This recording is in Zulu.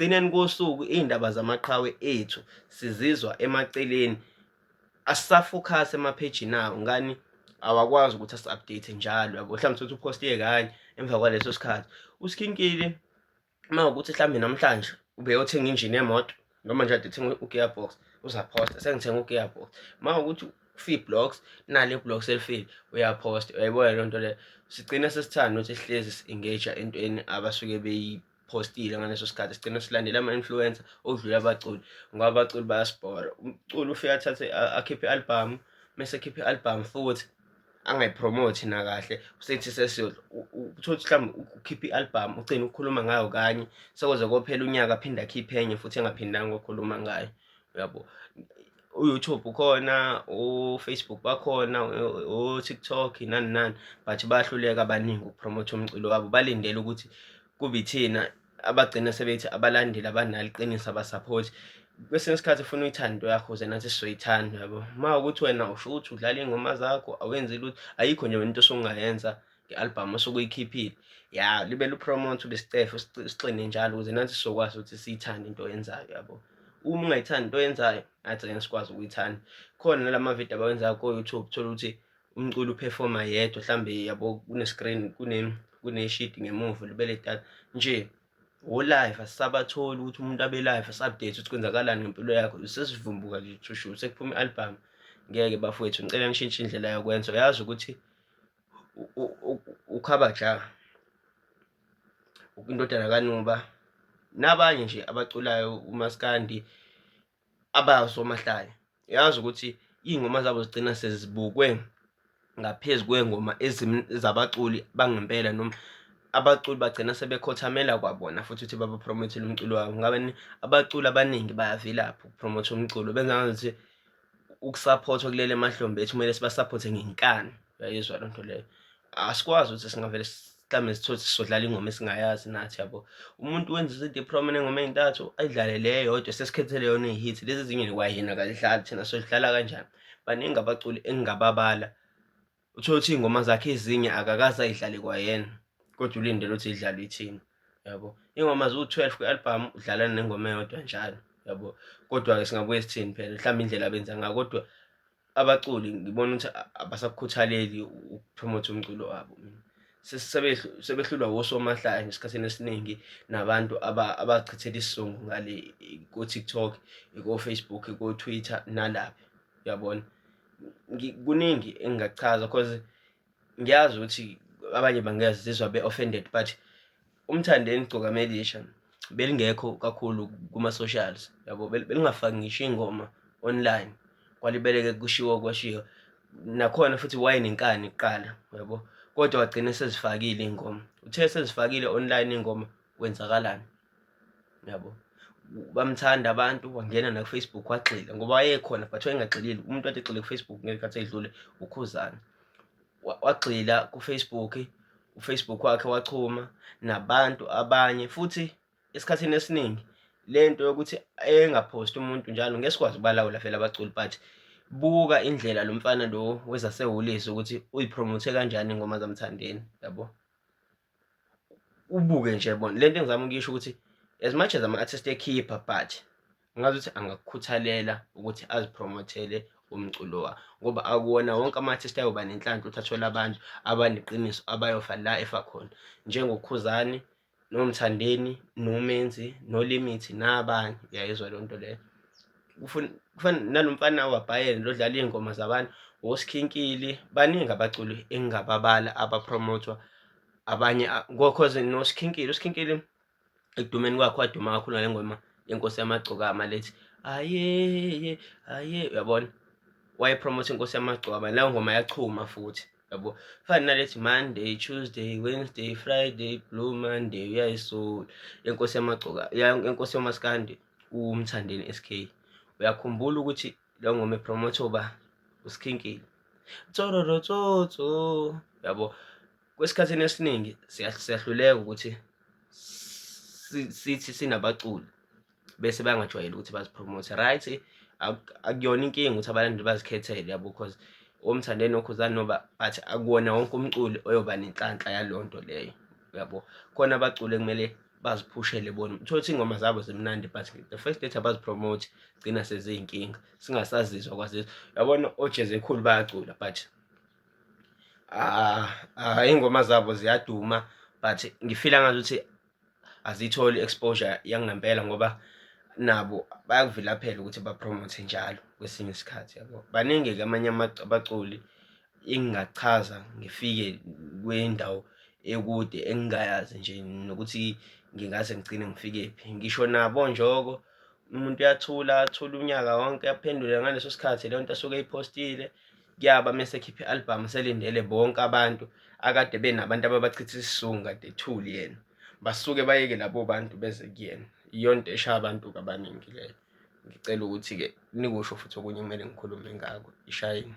ekugcineni kosuku iy'ndaba zamaqhawe ethu sizizwa emaceleni, asisafocus emaphejini awo. Ngani? Awakwazi ukuthi asi-update njalo, yabo. Mhlawumbe uthi uphoste kanye, emva kwaleso sikhathi uSkhinkili uma ukuthi mhlawumbe namhlanje ubeyothenga injini yemoto, noma nje ade ethenga u-gearbox, uzaphosta sengithenga u-gearbox. Uma ukuthi ufike blocks, nali blocks elifile, uyaphosta. Uyayibona leyo nto leyo. Sigcina sesithanda ukuthi sihlezi si-engage entweni abasuke beyiphostile ngaleso sikhathi. Sigcina silandela ama-influencer okudlula abaculi, ngoba abaculi bayasibhora. Umculi ufike athathe akhiphe i-album, mese ekhiphe i-album futhi angayipromote nakahle, usethi sesiyodla. Utholukuthi mhlawumbe ukhiphe i-album ugcine ukukhuluma ngayo kanye, sekuze kophela unyaka aphinde akhiphe enye futhi engaphindanga ukukhuluma ngayo, uyabo. U-YouTube ukhona, o-Facebook bakhona, o-TikTok nani nani, but bayahluleka abaningi ukupromotha umculo wabo. Balindele ukuthi kube ithina abagcina sebethi abalandeli abanalo iqiniso abasaphothi. Kwesinye isikhathi ufuna uyithanda into yakho ukuze nathi sizoyithanda, yabo. Uma ukuthi wena usho ukuthi udlala iy'ngoma zakho, awenzi lutho, ayikho nje into osungayenza nge-album osuke uyikhiphile, ya libe lupromote ube sicefe sixine njalo ukuze nathi sizokwazi ukuthi siyithande into oyenzayo, yabo. Uma ungayithandi into oyenzayo, nathi angeke sikwazi ukuyithanda. Khona nalamavidiyo abawenzayo ko-YouTube, uthola ukuthi umculi uphefoma yedwa, mhlambe yabo kune-screen, kune-sheet ngemuva libele idatha nje o-live. Asisabatholi ukuthi umuntu abe live asi-update ukuthi kwenzakalani ngempilo yakho. Sesivumbuka nje thushu sekuphuma i-album. Ngeke bafowethu, ngicela nishintshe indlela yokwenza. Uyazi ukuthi uKhabaja, indodana kaNuba, nabanye nje abaculayo, uMaskandi, abasomahlaya, uyazi ukuthi iy'ngoma zabo zigcina sezibukwe ngaphezu kwey'ngoma ezabaculi bangempela, noma abaculi bagcina sebekhothamela kwabona futhi ukuthi babapromothele umculo wabo. Ngabani? Abaculi abaningi bayavilapha ukupromotha umculo, benza ngazuthi ukusaphothwa kulele emahlombe ethu kumele sibasaphothe ngenkani. Uyayizwa loo nto leyo. Asikwazi ukuthi singavele mhlawumbe sithole sizodlala ingoma esingayazi nathi, yabo. Umuntu wenza izinto ipromo nengoma ey'ntathu ayidlale le yodwa, sesikhethele yona ey'hithi, lezi ezinye kwayena akazidlali, thina sozidlala kanjani. Baningi abaculi engingababala, uthole ukuthi iy'ngoma zakhe ezinye akakaze ayidlale kwayena, kodwa ulindele ukuthi idlalwe ithina, yabo. Iy'ngoma ziwu-12 kwi-album, udlala nengoma eyodwa njalo, yabo. Kodwa-ke singabuye sithini phela, mhlawumbe indlela abenza ngayo, kodwa abaculi ngibona ukuthi abasakukhuthaleli ukupromotha umculo wabo. Sebehlulwa wosomahlaya esikhathini esiningi, nabantu abachithela isizungu ngale ko-TikTok, ko-Facebook, ko-Twitter nalaphi, uyabona. Kuningi engingakuchaza cause ngiyazi ukuthi abanye bangezizwa be-offended, but uMthandeni Gcokama Elisha belingekho kakhulu kuma-socials, yabo. Belingafaki ngisho iy'ngoma online, kwalibeleke kushiwo kwashiwo. Nakhona futhi wayenenkani kuqala, yabo, kodwa wagcina esezifakile iy'ngoma. Uthe esezifakile online iy'ngoma, kwenzakalani, yabo. Bamthanda abantu, wangena naku-Facebook wagxila, ngoba wayekhona but wayengagxilile. Umuntu kade egxile ku-Facebook ngey'khathi ey'dlule uKhuzani. Wagxila ku-Facebook, u-Facebook wakhe wachuma nabantu abanye, futhi esikhathini esiningi le nto yokuthi engaphosti umuntu njalo ngeke sikwazi ukubalawula vele abaculi, but buka indlela lo mfana lo wezasehholisi ukuthi uyipromothe kanjani iy'ngoma zaMthandeni, yabo. Ubuke nje bona le nto engizama ukuyisho ukuthi as much as ama-artist ekhipha, but ngazi ukuthi angakukhuthalela ukuthi azipromothele umculo wawo, ngoba akuwona wonke ama-artist ayoba nenhlanhla ukuthi athole abantu abaneqiniso abayofa la efa khona, njengoKhuzani, noMthandeni, noMenzi, noLimit nabanye. Uyayizwa leyo nto leyo. Kufana nalo mfana wabhayela lo dlala iy'ngoma zabantu, oSkhinkili, baningi abaculi engingababala abapromothwa abanye cause uSkhinkili ekudumeni kwakhe waduma kakhulu ngale ngoma yeNkosi Yamagcokama lethi ayeye aye, uyabona. Wayepromotha iNkosi Yamagcokama, leyo ngoma yachuma futhi, yabo. Fana nalethi Monday, Tuesday, Wednesday, Friday, Blue Monday, uyayisola yeNkosi Yamagcokama, yeNkosi Yamaskandi, uMthandeni SK. Uyakhumbula ukuthi leyo ngoma ipromothwa uba? uSkhinkili. Tsororo tsotso, yabo. Kwesikhathini esiningi siyahluleka ukuthi sithi sinabaculi bese bangajwayeli ukuthi bazipromothe. Right, akuyona inkinga ukuthi abalandeli bazikhethele, yabo, cause oMthandeni noKhuzani noba, but akuwona wonke umculi oyoba nenhlanhla yaleyo nto leyo, yabo. Khona abaculi ekumele baziphushele bona. Uthola ukuthi iy'ngoma zabo zimnandi but the first date abazipromote gcina seziyinkinga singasazizwa kwazise. Uyabona oJez Cool bayacula but iy'ngoma zabo ziyaduma but ngifila ngazuthi aziyitholi exposure yangempela ngoba nabo bayakuvilaphela ukuthi bapromote njalo kwesinye isikhathi yabo. Baningi-ke amanye abaculi engingachaza ngifike kwendawo ekude engingayazi nje nokuthi ngingase ngigcine ngifikephi. Ngisho nabo Njoko, umuntu uyathula athule unyaka wonke aphendule ngaleso sikhathi leyo nto asuke eyiphostile, kuyaba mese ekhipha i-album selindele bonke abantu akade benabantu ababachitha isizungu kade ethuli yena, basuke bayeke labo bantu beze kuyena. Iyonto eshaya abantu abaningi leyo. Ngicela ukuthi-ke nikusho futhi okunye kumele ngikhulume ngako, ishayeni.